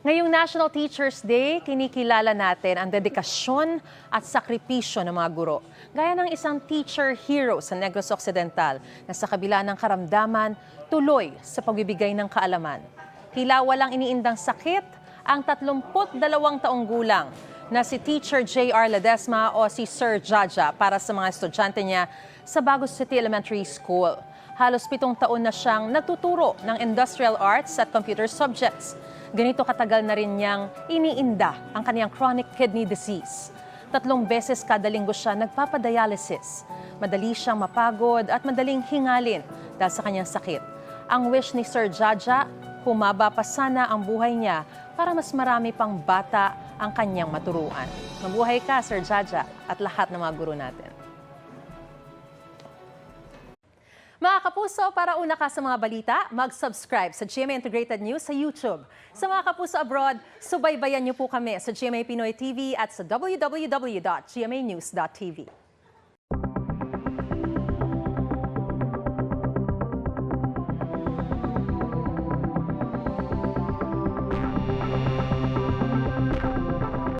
Ngayong National Teachers Day, kinikilala natin ang dedikasyon at sakripisyo ng mga guro. Gaya ng isang teacher hero sa Negros Occidental na sa kabila ng karamdaman, tuloy sa pagbibigay ng kaalaman. Tila walang iniindang sakit ang 32 taong gulang na si Teacher J.R. Ledesma o si Sir Jaja para sa mga estudyante niya sa Bagos City Elementary School. Halos 7 taon na siyang natuturo ng industrial arts at computer subjects. Ganito katagal na rin niyang iniinda ang kaniyang chronic kidney disease. 3 beses kada linggo siya nagpapadialysis. Madali siyang mapagod at madaling hingalin dahil sa kanyang sakit. Ang wish ni Sir Jaja, humaba pa sana ang buhay niya para mas marami pang bata ang kanyang maturuan. Mabuhay ka, Sir Jaja, at lahat ng mga guro natin. Mga kapuso, para una ka sa mga balita, mag-subscribe sa GMA Integrated News sa YouTube. Sa mga kapuso abroad, subaybayan niyo po kami sa GMA Pinoy TV at sa www.gmanews.tv.